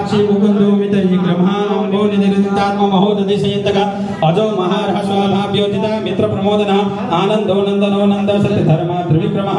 साक्षी मुकुंदो मितहि ग्रहांबो निदितात्म महोदधिशयन्तक अजो महारहस्वाभाव्योदिता मित्र प्रमोदन आनंदो नंदनो नंद सत्य धर्म त्रिविक्रम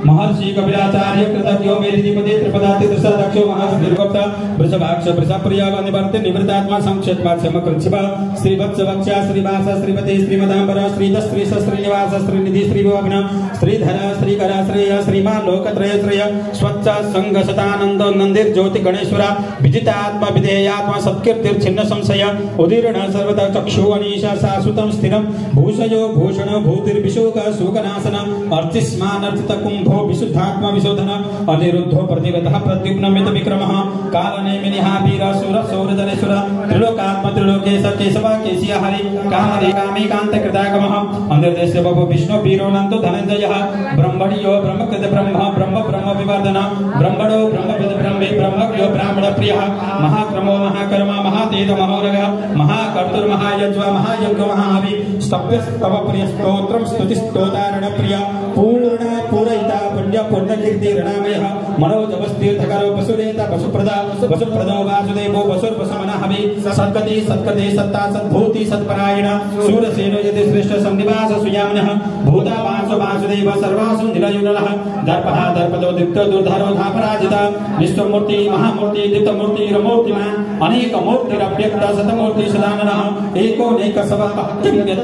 महर्षि कपिलाचार्य कृतज्ञो मेदिपति त्रिपदाति दशदक्षो महावीरगुप्त वृषभाक्ष वृषप्रिय निवर्ति निवृत्तात्मा संक्षेपा क्षमकृच्छिप श्रीवत्सवक्षा श्रीवास श्रीपति श्रीमदांबर श्रीदश श्री श्रीनिवास श्रीनिधि श्रीभुवन श्रीधर श्रीकर श्रेय श्रीमान लोकत्रय श्रेय स्वच्छ संघ शतानंद नंदिर ज्योति गणेश्वर विजितात्मा विधेयात्मा सत्कीर्तिर छिन्न संशय उदीर्ण सर्वदा चक्षु अनीशा शाश्वतम स्थिरम भूषयो भूषण भूतिर्विशोक शोकनाशन अर्चिस्मान अर्चित कुंभो विशुद्धात्मा विशोधन अनिरुद्धो प्रतिगतः प्रद्युम्नमित विक्रमः कालनेमिनिः वीरशूर शौर्यजनेश्वर त्रिलोकात्मा त्रिलोकेश केशव केशिया हरि कामदे कामी कांत कृतागमः अनिर्देश्य बभो विष्णु वीरोनंतो धनंजयः ब्रह्मणियो ब्रह्मकृत ब्रह्म ब्रह्म ब्रह्म विवर्धन ब्रह्मणो ब्रह्मकृत ब्रह्मे ब्रह्मज्ञो ब्राह्मण प्रियः महाक्रमो महाकर्मा महातेज महोरग महाकर्तुर् महायज्वा महायज्ञ महाहवि स्तव्य स्तव प्रिय स्तोत्रम स्तुति स्तोतारण प्रिय पूर्ण पूरयिता पुण्य पूर्णकीर्ति ऋणामयः मनोजवस्तीर्थकरो वसुरेता वसुप्रदा वसुप्रदो वासुदेवो वसुर्वसुमनहवि सत्कति सत्कते सत्ता सद्भूति सत्परायण सूरसेनो यदि श्रेष्ठ संनिवास सुयामनः भूता वासु वासुदेव सर्वासु निलयुनलः दर्पः दर्पदो दीप्तो दुर्धरो धापराजिता विश्वमूर्ति महामूर्ति दीप्तमूर्ति रमूर्तिमान् अनेक मूर्तिरव्यक्त शतमूर्ति सदाननः एको नैक सवः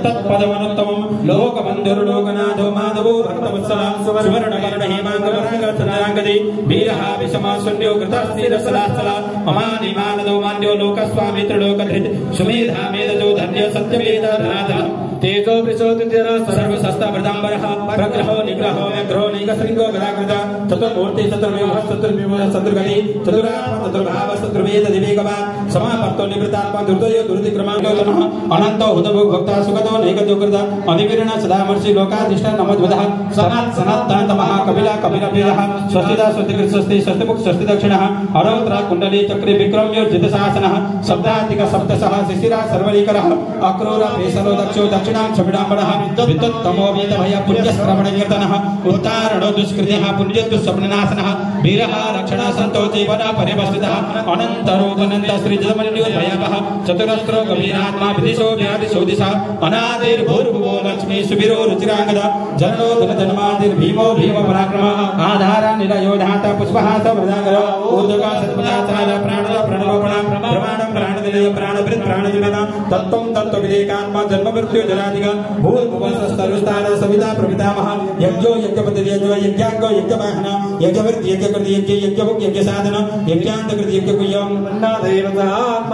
तत्पदमनुत्तमं लोकबन्धुर्लोकनाथो माधवो भक्तवत्सल सुवर्णवर्ण हेमाङ्गवराङ्गचन्द्राङ्गदे वीरः विषमः शून्यो कृतस्थिरसलास्थल अमानि मानदो मान्यो लोकस्वामी त्रिलोकधृत सुमेधा मेधजो धन्य सत्यवेद धनाधन तेजो वृषोदितर सर्वशस्त्र वृदाम्बरः प्रग्रहो निग्रहो व्यग्रहो नैकशृङ्गो गदाकृत चतुर्मूर्ति चतुर्व्यूहः चतुर्व्यूह चतुर्गति चतुरात्मा चतुर्भाव चतुर्वेद दिवेगवान् समापर्तो निवृत्तात्मा दुर्दयो दुर्दिक्रमाङ्गोतनः अनन्तो हुतभो भक्ता सुखदो नैकजोकृत अधिवीर्ण सदामर्षि लोकाधिष्ठ नमद्वदः सनात् सनातन महाकपिला कपिलप्रियः स्वस्तिदा स्वस्तिकृत स्वस्ति स्वस्तिमुख स्वस्ति दक्षिणः अरौत्र कुण्डली चक्रे विक्रम्यो जितशासनः शब्दातिक सप्तशः शिशिरा सर्वलीकरः अक्रूर पेशलो दक्षो दक्षिणां छविडाम्बरः विद्युत्तमो वेदभय पुण्यश्रवणकीर्तनः उत्तारणो दुष्कृतिः पुण्यदुःस्वप्ननाशनः वीरः रक्षण सन्तो जीवन पर्यवस्थितः अनन्तरूपनन्द श्रीजमन्यो भयावः चतुरस्रो गभीरात्मा विदिशो व्यादिशो दिशा अनादिर्भूर्भुवो लक्ष्मी सुवीरो रुचिराङ्गद जनो धनजन्मादिर्भीमो भीम पराक्रमः आधारा निलयो धाता पुष्पहास वृदागर ऊर्ध्वका सत्पदाचार प्राणद प्रणवपण प्रमाणं प्राणनिलय प्राणभृत् प्राणजीवन तत्त्वं तत्त्वविदेकात्मा जन्म मृत्यु जरादिग भूर्भुवस्सर्वस्तार सविता प्रपितामह यज्ञो यज्ञपति यज्ञो यज्ञांगो यज्ञवाहन यज्ञवृत्ति यज्ञकृति यज्ञ यज्ञभुक् यज्ञसाधन यज्ञान्तकृति यज्ञकुयं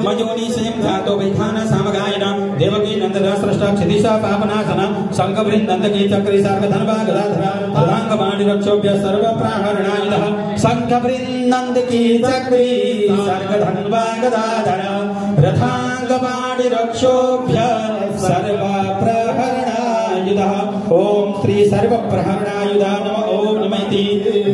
मयोनि स्वयं धातो वैखान सामगायन देवकी नंदन स्रष्टा क्षितिशा पापनाशन संघवृन्द नंदकी चक्री सार्गधनवा गदाधर अदांगवाणि रक्षोभ्य सर्वप्राहरणायुधः संघवृन्द नंदकी चक्री सार्गधनवा गदाधर रथांगवाणि रक्षोभ्य सर्वप्रहरणायुधः ओम श्री सर्वप्रहरणायुधाय नमः ओम नमः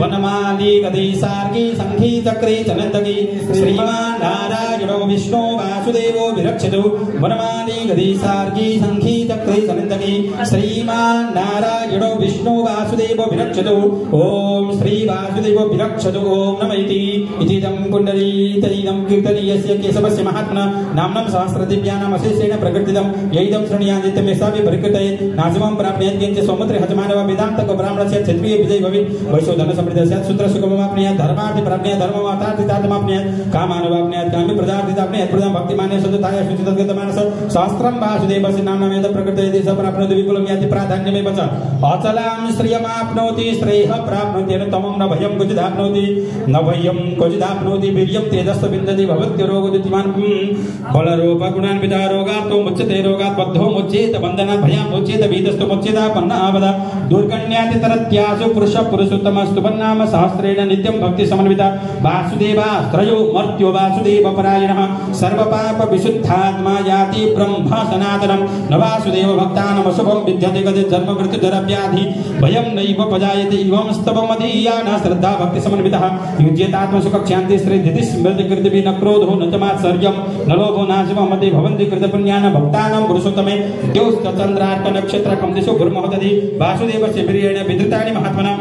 वनमाली गदी सार्गी संघी चक्री चनंदकी श्रीमान नारायणो विष्णु वासुदेवो विरक्षतु वनमाली गदी सार्गी संघी चक्री चनंदकी श्रीमान नारायणो विष्णु वासुदेवो विरक्षतु ओम श्री वासुदेवो विरक्षतु ओम नमः इतिदं कुण्डलीतैदं कीर्तनीयस्य केशवस्य महात्मना नाम्नं सहस्रदिव्यानाम् अशेषेण प्रकृतितं यैदं श्रेणियादित्यमेषापि परिकृते नाशिमं प्राप्नुयात् किञ्च सौमत्रि हजमानव वेदान्तको ब्राह्मणस्य क्षत्रिय विजय भवेत् वैश्यो धन समृद्धस्य शूद्र सुखमवाप्नुयात् धर्मार्थ प्राप्नुयात् धर्ममार्थार्थार्थमाप्नुयात् कामानुवाप्नुयात् कामी प्रदार्थिताप्नुयात् प्रदां भक्तिमान्य शुद्धताय शुचितद्गतमानस सहस्रं वासुदेवस्य नाम्नमेव प्रकृते देश प्राप्नोति विपुलं याति प्राधान्यमेव च अचलां श्रियमाप्नोति श्रेयः प्राप्नोति अनुत्तमं न भयं क्वचिदाप्नोति न भयं क्वचिदाप्नोति वीर्यं तेजस्व विन्दति भवत्योरोगोदितिमान् बलरूप गुणान्विता रोगात् मुच्यते रोगात् बद्धो मुच्येत बन्धनात् भयात् मुच्येत भीतस्तु मुच्येतापन्नावद दुर्गण्यातितरत्यासु पुरुष पुरुषोत्तमस्तु नाम सहस्रेण नित्यं भक्ति समन्विता वासुदेवास्त्रयो मर्त्यो वासुदेव परायणः सर्वपाप विशुद्धात्मा याति ब्रह्म सनातनं न वासुदेव भक्तानाम् अशुभं विद्यते गते जन्म मृत्यु जरा व्याधि भयं नैव पजायते इवं स्तवमदीयान श्रद्धा भक्ति समन्वितः युज्येतात्म सुख शान्ति श्रीधिति स्मृति कृतिभिः न क्रोधो न च मात्सर्यं न लोभो नाशमो मते भवन्ति कृतपुण्यान भक्तानां पुरुषोत्तमे द्यौश्च चन्द्रार्क नक्षत्रकं दिशो गुरुमहोदधि वासुदेवस्य वीर्येण विधृतानि महात्मनां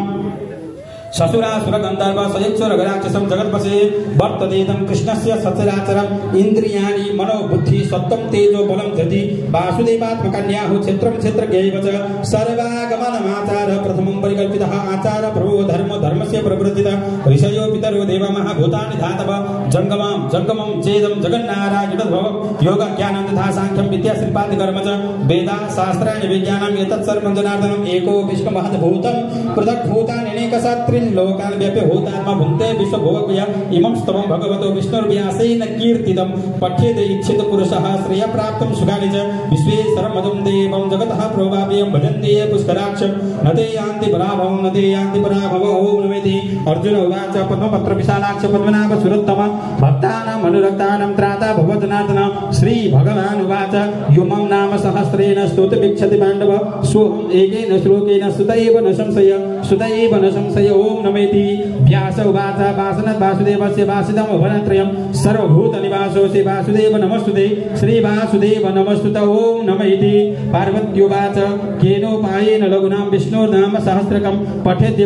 ससुरासुर गंधर्व सयक्षर गराक्षसं जगत्पसे वर्ततेदं कृष्णस्य सचराचरम् इंद्रियाणि मनोबुद्धि सत्त्वं तेजो बलं धृति वासुदेवात्मकन्याहु क्षेत्रं क्षेत्रज्ञैव च सर्वागमनमाचार प्रथमं परिकल्पितः आचार प्रभो धर्म धर्मस्य प्रवृत्तितः ऋषयो पितरो देव महाभूतानि धातव जंगमं चेदं जगन्नारायणोद्भव योग ज्ञानं तथा सांख्यं विद्या शिल्पादि कर्म च वेदा शास्त्राणि विज्ञानं एतत् सर्वं जनार्दनम् एको विश्वमहद्भूतं पृथक्भूतानि अनेकशास्त्रीन् लोकान् व्याप्य भूतात्मा भुङ्क्ते विश्वभोगव्य इमं स्तवं भगवतो विष्णुर्व्यासेन कीर्तितं पठ्यते इच्छित पुरुषः श्रेय प्राप्तं सुखानि च विश्वेश्वरमदं देवं जगतः प्रोभाव्यं भजन्ते पुष्कराक्ष न ते यान्ति पराभवं न ते यान्ति पराभवं ओम नमेति अर्जुन उवाच पद्मपत्र विशालाक्ष पद्मनाभ सुरोत्तम भक्तानां अनुरक्तानां त्राता भवजनार्दन श्री भगवान् उवाच युमं नाम सहस्रेण स्तुतिभिक्षति पाण्डव सोऽहम् एकेन श्लोकेन सुतैव न संशय ओम नमेति व्यास उवाच वासनात् वासुदेवस्य वासिदम् भवनत्रयं सर्वभूतनिवासोऽसि वासुदेव नमस्तुते श्री वासुदेव नमस्तुते ओम नमेति पार्वत्युवाच केनोपायेन लघुनां विष्णोर्नाम सहस्रकं पठ्यते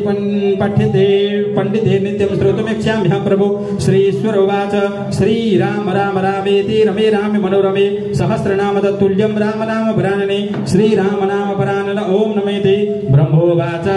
पंडिते नित्यं श्रोतुमिच्छाम्यहं प्रभु श्रीश्वर उवाच श्रीराम राम रामेति रमे रामे मनोरमे सहस्रनाम तत्तुल्यं राम नाम परानने श्रीराम नाम परानन ओम नमेति ब्रह्मोवाच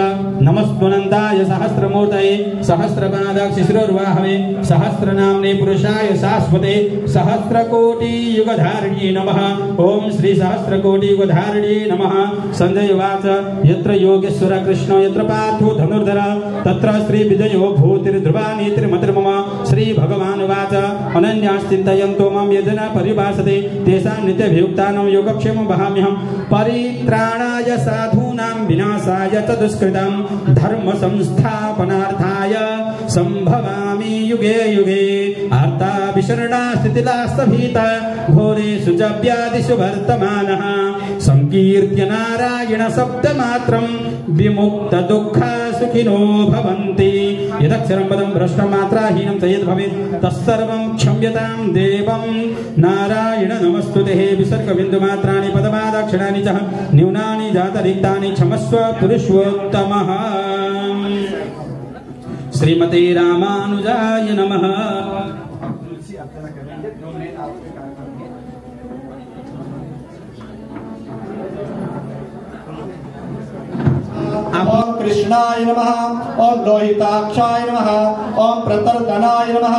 नमस्त्वनन्ताय सहस्रमूर्तये सहस्रपादाक्षिशिरोर्वाहवे सहस्रनाम्ने पुरुषाय शाश्वते सहस्रकोटियुगधारिणे नमः ओम श्री सहस्रकोटियुगधारिणे नमः संजय उवाच यत्र योगेश्वर कृष्ण यत्र पार्थो धनुर्धर तत्र श्री विजयो भूतिर्ध्रुवा नीतिर्मतिर्मम श्री भगवान् उवाच अनन्याश्चिन्तयन्तो मां यजना परिभाषते तेषां नित्यभियुक्तानां योगक्षेमं वहाम्यहं परित्राणाय साधूनां विनाशाय च दुष्कृतं धर्म संस्थापनार्थाय संभवामि युगे युगे आर्ता विशरणा स्थितिलास्तभीता घोरेषु च व्याधिषु वर्तमानः संकीर्त्य नारायण शब्दमात्रं विमुक्त दुःखा सुखिनो भवन्ति यदक्षरं पदं भ्रष्टमात्राहीनं च यद्भवेत् तत्सर्वं क्षम्यतां देवं नारायण नमस्तुते विसर्गबिन्दुमात्राणि पदपादाक्षराणि च न्यूनानि जातरिक्तानि क्षमस्व पुरुषोत्तमः श्रीमते रामानुजाय नमः। ओम कृष्णाय नमः ओम लोहिताक्षाय नमः ओम प्रतर्दनाय नमः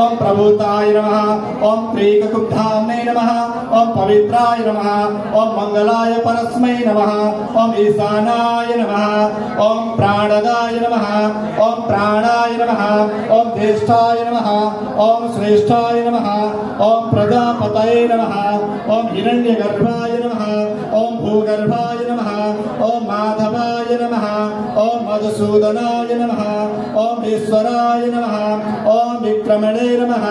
ओम प्रभूताय नमः ओम प्रीककुब्धाम्ने नमः ओम पवित्राय नमः ओम मंगलाय परस्मै नमः ओम ईशानाय नमः ओम प्राणदाय नमः ओम प्राणाय नमः ओम ज्येष्ठाय नमः ओम श्रेष्ठाय नमः ओम प्रजापतये नमः ओम हिरण्यगर्भाय नमः ओम भूगर्भाय नमः ओम माधवाय नमः ओम मधुसूदनाय नमः ओम ईश्वराय नमः ओम विक्रमणे नमः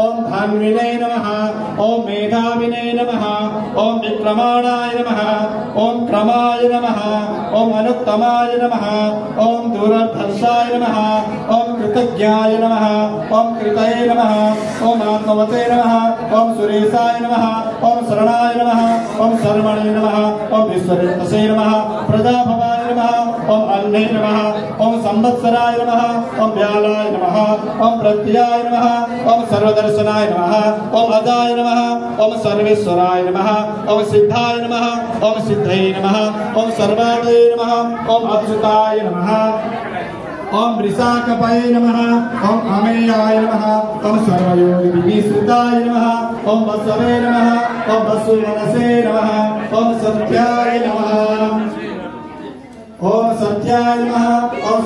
ओम धान्विने नमः ओम मेधाविने नमः ओम विक्रमाणाय नमः ओम क्रमाय नमः ओम अनुत्तमाय नमः ओम दूरधर्षाय नमः ओम कृतज्ञाय नमः ओम कृतये नमः ओम आत्मवते नमः ओम सुरेशाय नमः ओम शरणाय नमः ओम शर्मणे नमः ओम विश्वरेतसे नमः प्रजाभवाय नमः ओम अन्ने नमः ओम संवत्सराय नमः ओम व्यालाय नमः ओम प्रत्याय नमः ओम सर्वदर्शनाय नमः ओम अजाय नमः ओम सर्वेश्वराय नमः ओम सिद्धाय नमः ओम सिद्धये नमः ओम सर्वादये नमः ओम अच्युताय नमः ओम वृषाकपये नमः ओम अमेयाय नमः ओम सर्वयोगिविनिश्रिताय नमः ओम वसवे नमः ओम वसुमनसे नमः ओम सत्याय नमः ओम सत्याय नमः ओम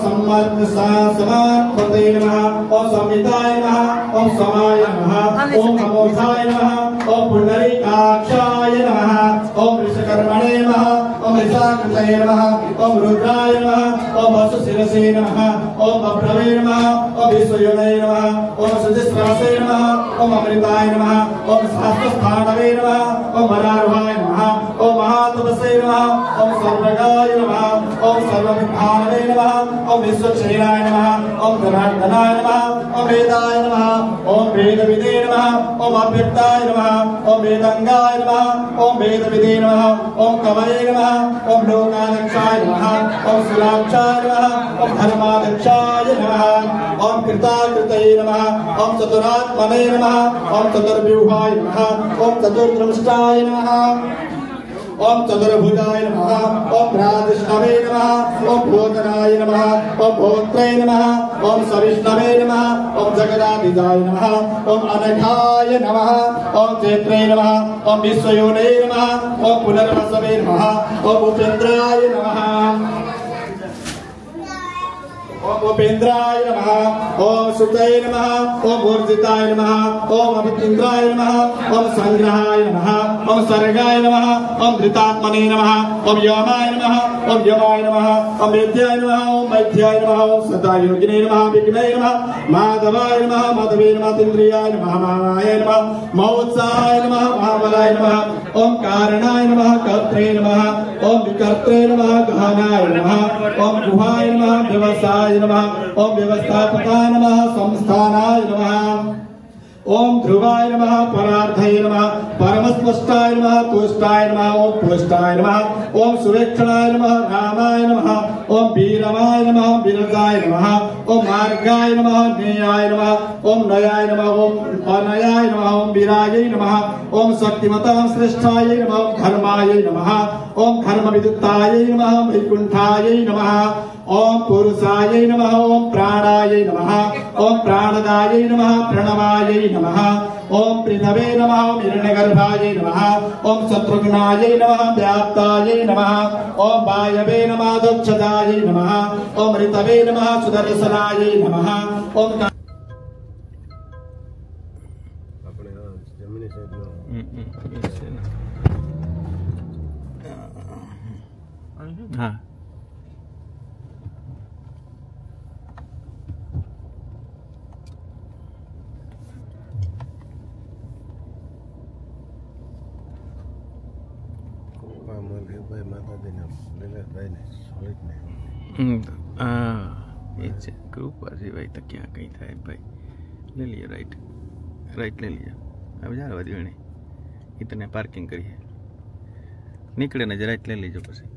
सम्मर्दसासमापते नमः ओम संहिताय नमः ओम समाय नमः ओम अमोघाय नमः ओम पुंडरीकाक्षाय नमः ओम विश्वकर्मणे नमः ओम ऋषाकृतये नमः ओम रुद्राय नमः ओम वसुशिरसे नमः ओम बभ्रवे नमः ओम विश्वयोनये नमः ओम सुधिस्रवसे नमः ओम अमृताय नमः ओम सहस्रस्थानवे नमः ओम वरारोहाय नमः ओम महातपसे नमः ओम सर्वगाय नमः ओम सर्वमित्राय भानवे नमः ओम विश्वक्षेणाय नमः ओम जनार्दनाय नमः ओम वेदाय नमः ओम वेदविदे नमः ओम अव्यक्ताय नमः ओम वेदंगाय नमः ओम वेदविदे नमः ओम कवये नमः ओम लोकाध्यक्षाय नमः ओम शिलाक्षाय नमः ओम धर्माध्यक्षाय नमः ओम कृताकृतये नमः ओम चतुरात्मने नमः ओम चतुर्व्यूहाय नमः ओम चतुर्द्रष्टाय नमः ओम चतुर्भुजाय नमः ओम भ्रातृष्णवे नमः ओम भोजनाय नमः ओम भोक्त्रे नमः ओम सविष्णवे नमः ओम जगदाधिजाय नमः ओम अनघाय नमः ओम चैत्रे नमः ओम विश्वयोने नमः ओम पुनर्वसवे नमः ओम उपेन्द्राय नमः ओम उपेन्द्राय नमः ओम सुतये नमः ओम ऊर्जिताय नमः ओम अभिन्द्राय नमः ओम संग्रहाय नमः ओम सर्गाय नमः ओम धृतात्मने नमः ओम यमाय नमः ओम यमाय नमः ओम वेद्याय नमः ओम वैद्याय नमः ओम सदायोगिने नमः विघ्नाय नमः माधवाय नमः माधवे नमः इंद्रियाय नमः महामाय नमः महोत्साय नमः महाबलाय नमः ओम कारणाय नमः कर्त्रे नमः ओम विकर्त्रे नमः गहनाय नमः ओम गुहाय नमः व्यवसाय नमः ओम व्यवस्थापकाय नमः संस्थानाय नमः ओम ध्रुवाय नमः परार्थाय नमः परमस्पष्टाय नमः तुष्टाय नमः ओम पुष्टाय नमः ओम सुवेक्षणाय नमः रामाय नमः ओम वीरमाय नमः विरजाय नमः ओम मार्गाय नमः नेयाय नमः ओम नयाय नमः ओम अनयाय नमः ओम वीराय नमः ओम शक्तिमतां श्रेष्ठाय नमः ओम धर्माय नमः ओम धर्मविदुत्ताय नमः वैकुंठाय नमः ओम पुरुषाय नमः ओम प्राणाय नमः ओम प्राणदाय नमः प्रणवाय नमः ओम पृथवे नमः ओम हिरण्यगर्भाय नमः ओम शत्रुघ्नाय नमः व्याप्ताय नमः ओम वायवे नमः दक्षदाय नमः ओम ऋतवे नमः सुदर्शनाय नमः ओम हाँ ग्रुप भाई तक क्या कहीं था भाई ले लिया राइट ले लिया अब जा रहा है इतने पार्किंग करी है निकले ना राइट ले लीजिए પછી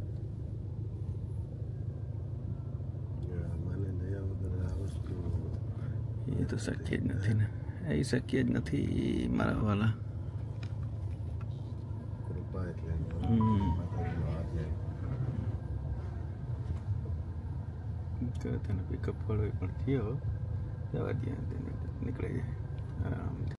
ये तो शक्य જ નથી ને એ શક્ય જ નથી મારા વાલા તને પિકઅપ કરવો પણ થયો જવા દે નીકળી જાય આરામથી